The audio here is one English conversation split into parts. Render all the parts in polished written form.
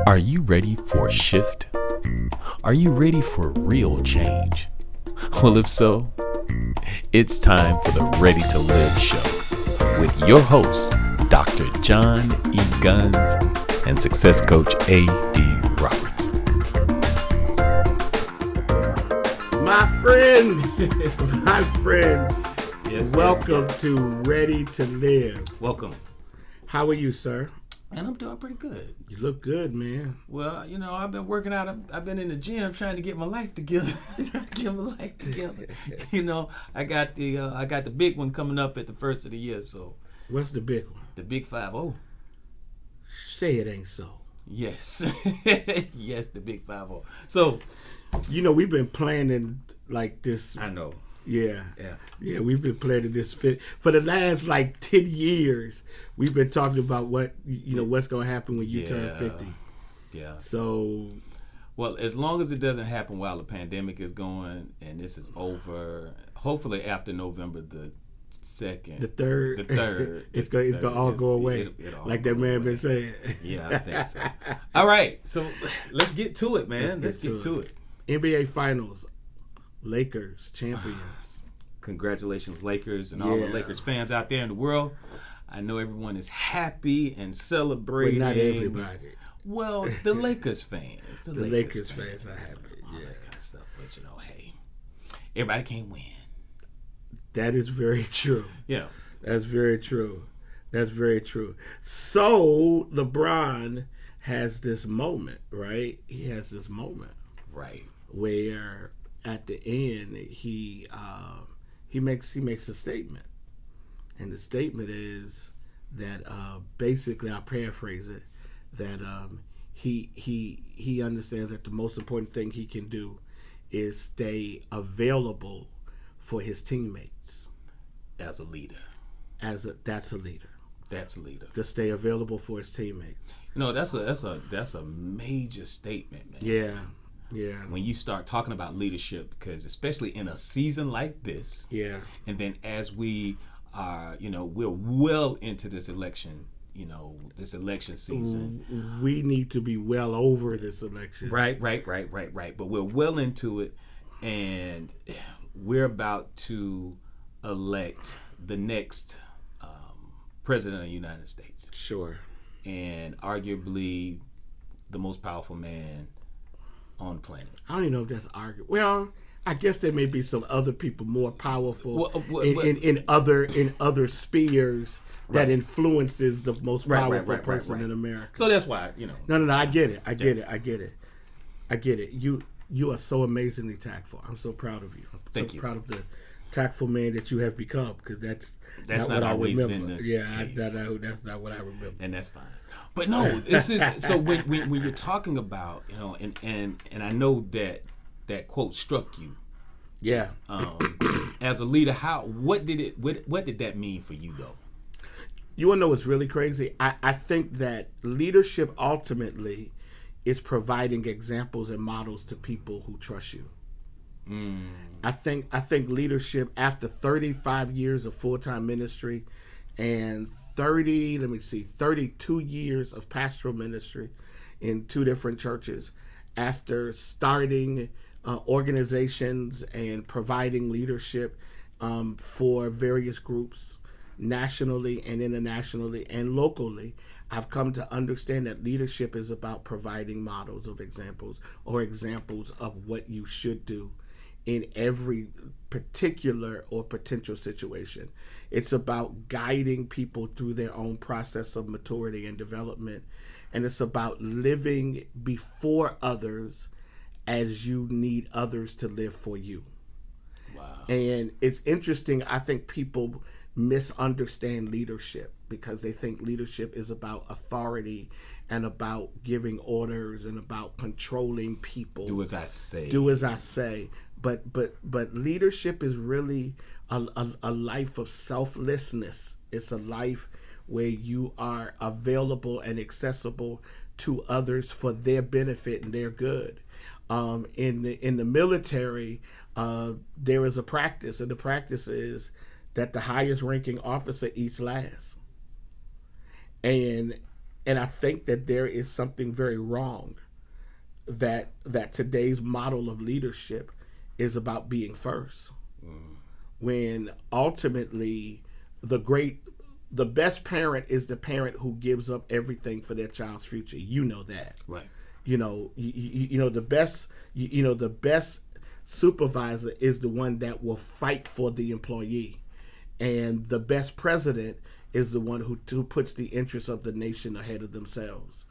Are you ready for a shift? Are you ready for real change? Well, if so, it's time for the Ready to Live show with your hosts, Dr. John E. Guns and success coach A.D. Roberts. My friends, welcome to Ready to Live. Welcome. How are you, sir? And I'm doing pretty good. You look good, man. Well, you know, I've been working out. I've been in the gym trying to get my life together. You know, I got the big one coming up at the first of the year. So, what's the big one? The big 5-0. Say it ain't so. Yes, yes, the big 5-0. So, you know, we've been planning like this. I know. Yeah. We've been planning this for the last like 10 years. We've been talking about what's going to happen when you turn 50. Yeah. So, well, as long as it doesn't happen while the pandemic is going and this is over, hopefully after November the 2nd, the third, it's gonna all go away, it'll like that man been saying. Yeah, I think so. All right, so let's get to it, man. Let's get to it. NBA Finals. Lakers champions. Congratulations, Lakers, and all the Lakers fans out there in the world. I know everyone is happy and celebrating. But not everybody. Well, the Lakers fans. The Lakers fans are happy. All that kind of stuff. But you know, hey, everybody can't win. That is very true. Yeah. That's very true. So LeBron has this moment, right? He has this moment, right, where at the end he makes a statement, and the statement is that basically, I'll paraphrase it, that he understands that the most important thing he can do is stay available for his teammates as a leader. That's a leader. That's a leader. To stay available for his teammates. No, that's a major statement, man. Yeah. When you start talking about leadership, because especially in a season like this, and then as we are, we're well into this election, this election season. We need to be well over this election. Right. But we're well into it, and we're about to elect the next president of the United States. Sure. And arguably the most powerful man on the planet. I don't even know if that's arguable. Well, I guess there may be some other people more powerful in other spheres that influences the most powerful person in America. So that's why, No, I get it. I get it. You are so amazingly tactful. I'm so proud of you. Thank you. Proud of the tactful man that you have become, because that's not what I always remember. Been the case. That's not what I remember. And that's fine. But no, this is so when you're talking about, and I know that quote struck you. Yeah. As a leader, what did that mean for you though? You want to know what's really crazy? I think that leadership ultimately is providing examples and models to people who trust you. I think leadership, after 35 years of full-time ministry and 32 years of pastoral ministry in 2 different churches, after starting organizations and providing leadership for various groups nationally and internationally and locally, I've come to understand that leadership is about providing models of examples, or examples of what you should do in every particular or potential situation. It's about guiding people through their own process of maturity and development. And it's about living before others as you need others to live for you. Wow. And it's interesting. I think people misunderstand leadership because they think leadership is about authority and about giving orders and about controlling people. Do as I say. But leadership is really a life of selflessness. It's a life where you are available and accessible to others for their benefit and their good. In the military, there is a practice, and the practice is that the highest ranking officer eats last. And And I think that there is something very wrong that today's model of leadership is about being first. When ultimately the best parent is the parent who gives up everything for their child's future. You know that. Right. You know the best the best supervisor is the one that will fight for the employee. And the best president is the one who puts the interests of the nation ahead of themselves,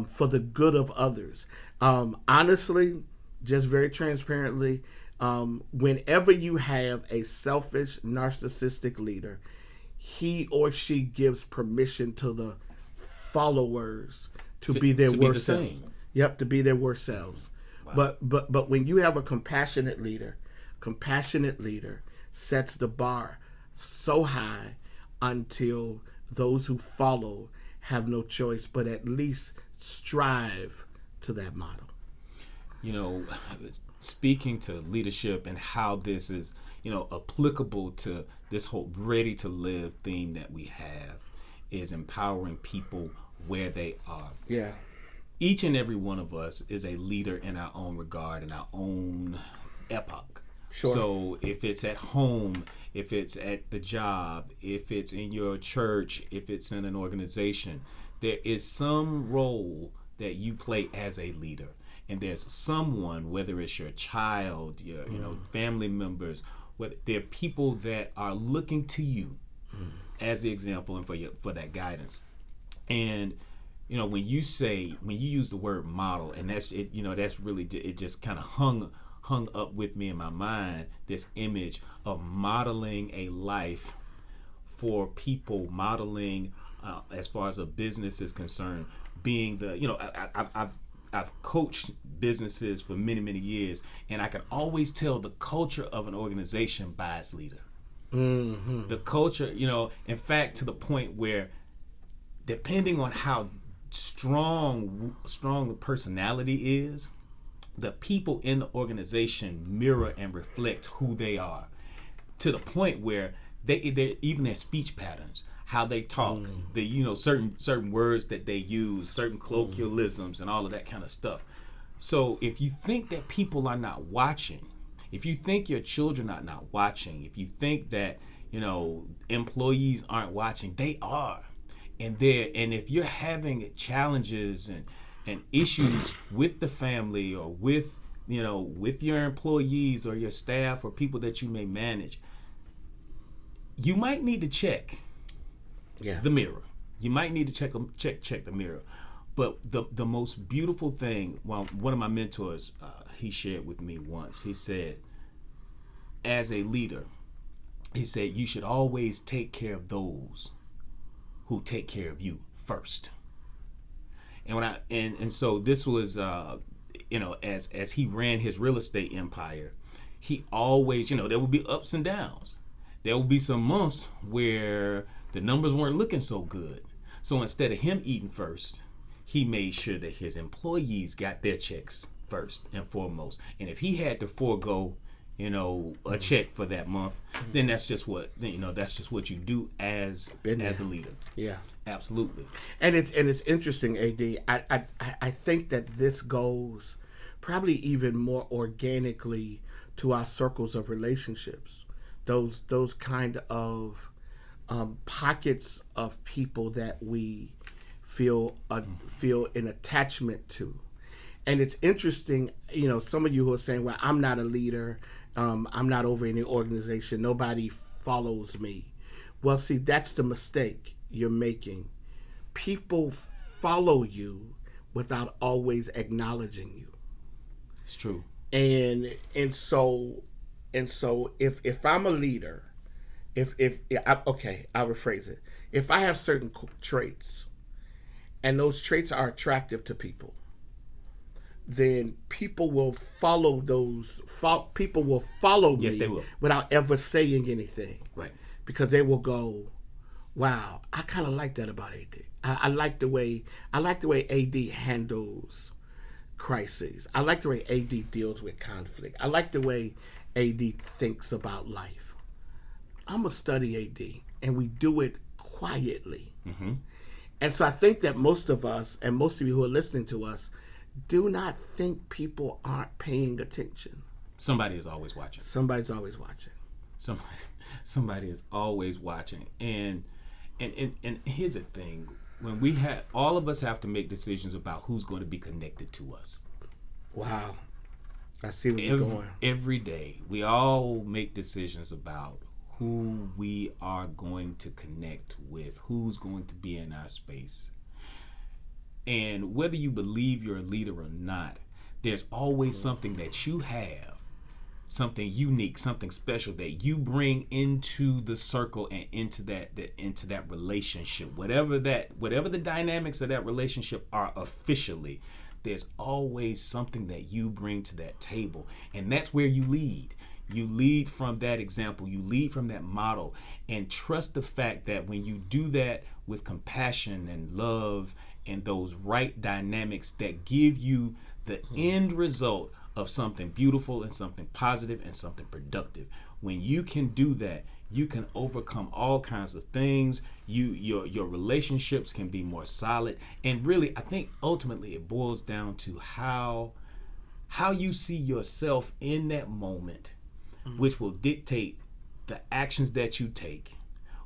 for the good of others. Honestly, just very transparently, whenever you have a selfish, narcissistic leader, he or she gives permission to the followers to be their worst selves. Yep, to be their worst selves. Wow. But when you have a compassionate leader sets the bar so high until those who follow have no choice but at least strive to that model. You know, speaking to leadership and how this is, applicable to this whole ready to live theme that we have, is empowering people where they are. Yeah. Each and every one of us is a leader in our own regard, in our own epoch. Sure. So if it's at home, if it's at the job, if it's in your church, if it's in an organization, there is some role that you play as a leader. And there's someone, whether it's your child, your family members, there are people that are looking to you as the example and for that guidance. And when you use the word model, and that's it, that's really, it just kind of hung up with me in my mind, this image of modeling a life for people, modeling as far as a business is concerned, being I've coached businesses for many, many years, and I can always tell the culture of an organization by its leader. Mm-hmm. The culture, in fact, to the point where, depending on how strong the personality is, the people in the organization mirror and reflect who they are, to the point where they even their speech patterns, how they talk, the certain words that they use, certain colloquialisms, and all of that kind of stuff. So if you think that people are not watching, if you think your children are not watching, if you think that employees aren't watching, they are. And if you're having challenges and issues with the family, or with your employees or your staff or people that you may manage, you might need to check the mirror. You might need to check the mirror. But the most beautiful thing, one of my mentors, he shared with me once. He said, as a leader, he said, you should always take care of those who take care of you first. And so this was as he ran his real estate empire, he always, there would be ups and downs. There would be some months where the numbers weren't looking so good. So instead of him eating first, he made sure that his employees got their checks first and foremost. And if he had to forego, a check for that month, then that's just what you do as a leader. Yeah, absolutely. And it's interesting, AD. I think that this goes probably even more organically to our circles of relationships. Those kind of pockets of people that we feel an attachment to. And it's interesting, some of you who are saying, well, I'm not a leader, I'm not over any organization, nobody follows me. Well, see, that's the mistake you're making. People follow you without always acknowledging you. It's true. And so if I'm a leader, I'll rephrase it. If I have certain traits, and those traits are attractive to people, then people will follow those. People will follow me. Yes, they will. Without ever saying anything. Right. Because they will go, wow, I kind of like that about AD. I like the way AD handles crises. I like the way AD deals with conflict. I like the way AD thinks about life. I'm gonna study AD, and we do it quietly. Mm-hmm. And so I think that most of us, and most of you who are listening to us, do not think people aren't paying attention. Somebody is always watching. Somebody's always watching. Somebody is always watching. And here's the thing. When we have, all of us have to make decisions about who's going to be connected to us. Wow. I see where you're going. Every day, we all make decisions about who we are going to connect with, who's going to be in our space. And whether you believe you're a leader or not, there's always something that you have, something unique, something special that you bring into the circle and into that relationship. Whatever the dynamics of that relationship are officially, there's always something that you bring to that table. And that's where you lead. You lead from that example. You lead from that model, and trust the fact that when you do that with compassion and love and those right dynamics that give you the end result of something beautiful and something positive and something productive. When you can do that, you can overcome all kinds of things. Your relationships can be more solid. And really, I think ultimately it boils down to how you see yourself in that moment, which will dictate the actions that you take,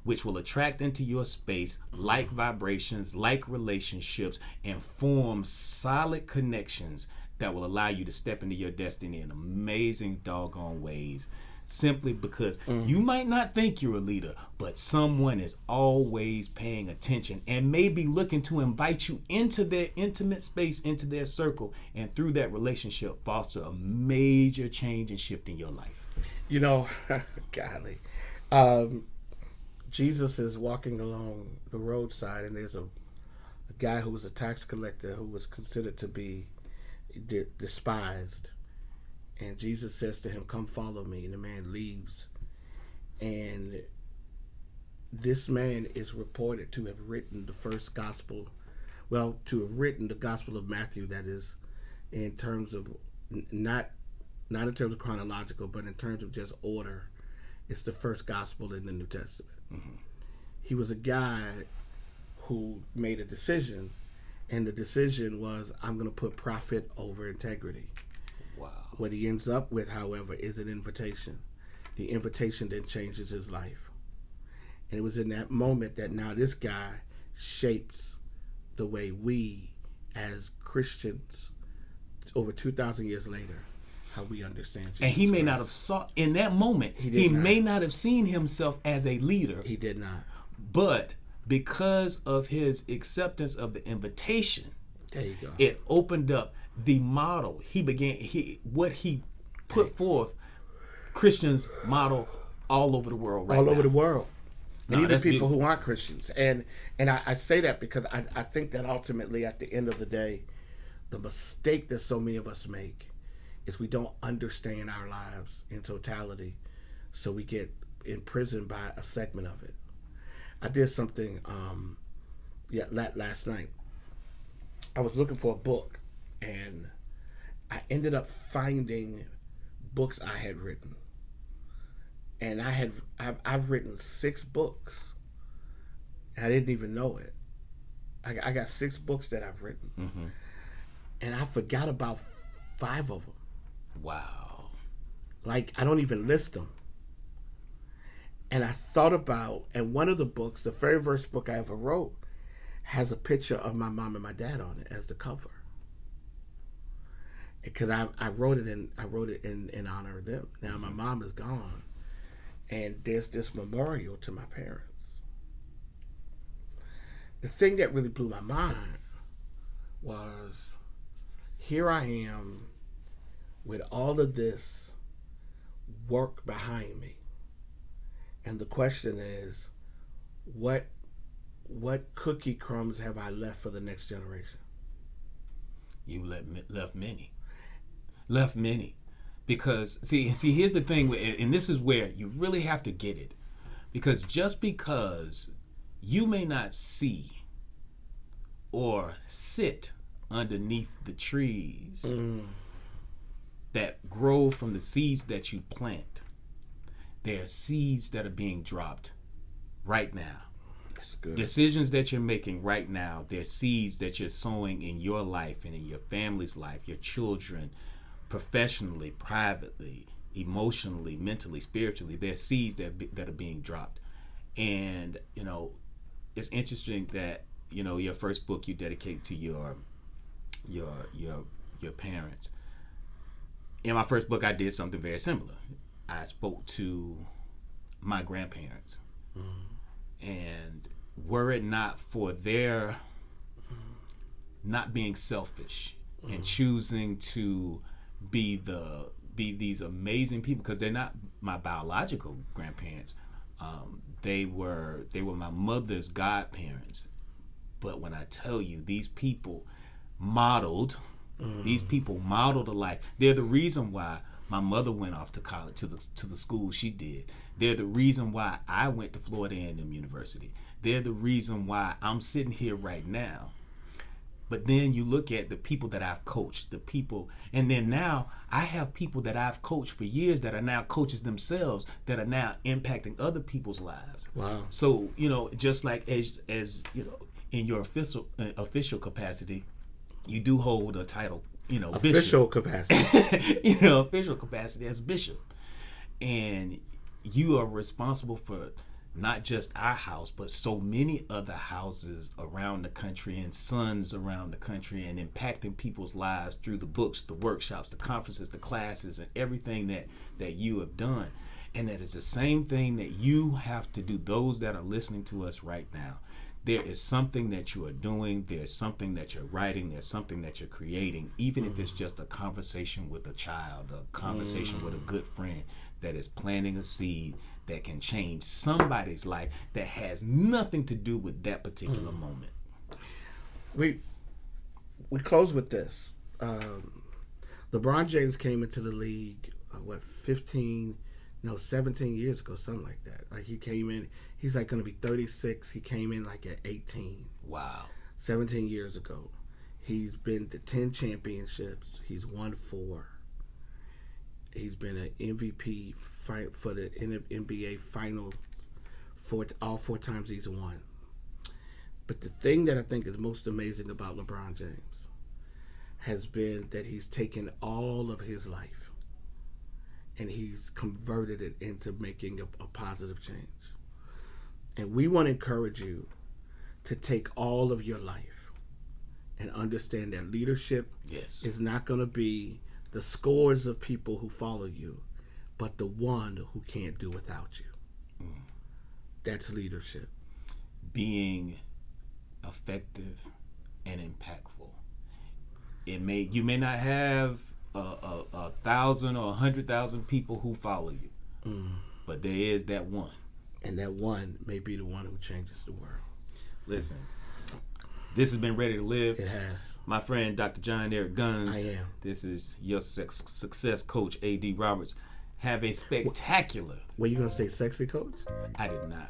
which will attract into your space like vibrations, like relationships, and form solid connections that will allow you to step into your destiny in amazing doggone ways. Simply because you might not think you're a leader, but someone is always paying attention and maybe looking to invite you into their intimate space, into their circle, and through that relationship foster a major change and shift in your life. You know, golly, Jesus is walking along the roadside, and there's a guy who was a tax collector who was considered to be despised. And Jesus says to him, "Come follow me." And the man leaves. And this man is reported to have written the first gospel, to have written the Gospel of Matthew, that is, in terms of, not in terms of chronological, but in terms of just order. It's the first gospel in the New Testament. Mm-hmm. He was a guy who made a decision, and the decision was, I'm going to put profit over integrity. Wow. What he ends up with, however, is an invitation. The invitation then changes his life. And it was in that moment that now this guy shapes the way we as Christians, over 2,000 years later, how we understand Jesus. And he may not have saw in that moment, he may not have seen himself as a leader. He did not. But because of his acceptance of the invitation, there you go, it opened up the model. He put forth Christians model all over the world right now. All over the world. And even people who aren't Christians. And I say that because I think that ultimately at the end of the day, the mistake that so many of us make is we don't understand our lives in totality. So we get imprisoned by a segment of it. I did something last night. I was looking for a book, and I ended up finding books I had written. And I've written 6 books. I didn't even know it. I got 6 books that I've written. Mm-hmm. And I forgot about 5 of them. Wow. Like, I don't even list them. And I thought about, and one of the books, the very first book I ever wrote, has a picture of my mom and my dad on it as the cover. Because I wrote it in honor of them. Now my mom is gone, and there's this memorial to my parents. The thing that really blew my mind was, here I am with all of this work behind me, and the question is, what cookie crumbs have I left for the next generation? You left many. Because see, here's the thing, and this is where you really have to get it. Because just because you may not see or sit underneath the trees that grow from the seeds that you plant, there are seeds that are being dropped right now. Decisions that you're making right now, they're seeds that you're sowing in your life and in your family's life, your children, professionally, privately, emotionally, mentally, spiritually. They're seeds that are being dropped. And, it's interesting that, your first book you dedicate to your parents. In my first book, I did something very similar. I spoke to my grandparents. And were it not for their not being selfish and choosing to be these amazing people, because they're not my biological grandparents. They were my mother's godparents. But when I tell you, these people modeled a life. They're the reason why my mother went off to college, to the school she did. They're the reason why I went to Florida A&M University. They're the reason why I'm sitting here right now. But then you look at the people that I've coached, and then now I have people that I've coached for years that are now coaches themselves, that are now impacting other people's lives. Wow. So, just like as in your official capacity, you do hold a title, official bishop. Capacity. Official capacity as bishop. And you are responsible for not just our house, but so many other houses around the country and sons around the country, and impacting people's lives through the books, the workshops, the conferences, the classes, and everything that you have done. And that is the same thing that you have to do. Those that are listening to us right now, there is something that you are doing, there's something that you're writing, there's something that you're creating, even if it's just a conversation with a child, a conversation with a good friend, that is planting a seed that can change somebody's life that has nothing to do with that particular moment. We close with this. LeBron James came into the league 17 years ago, something like that. Like, he came in, he's like going to be 36. He came in like at 18. Wow. 17 years ago. He's been to 10 championships. He's won 4. He's been an MVP for the NBA Finals all 4 times he's won. But the thing that I think is most amazing about LeBron James has been that he's taken all of his life and he's converted it into making a positive change. And we want to encourage you to take all of your life and understand that leadership is not going to be the scores of people who follow you, but the one who can't do without you. That's leadership. Being effective and impactful. You may not have 1,000 or 100,000 people who follow you, but there is that one. And that one may be the one who changes the world. Listen, this has been Ready to Live. It has. My friend, Dr. John Eric Guns. I am. This is your success coach, A.D. Roberts. Have a spectacular... Were you going to say sexy coach? I did not.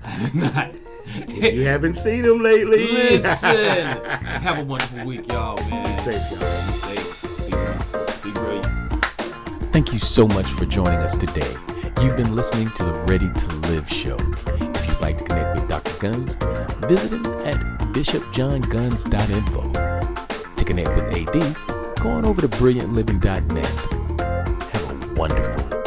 I did not. If you haven't seen him lately. Listen. Have a wonderful week, y'all, man. Be safe, y'all. Be safe. Be brilliant. Thank you so much for joining us today. You've been listening to the Ready to Live show. If you'd like to connect with Dr. Guns, visit him at bishopjohnguns.info. To connect with AD, go on over to brilliantliving.net. Have a wonderful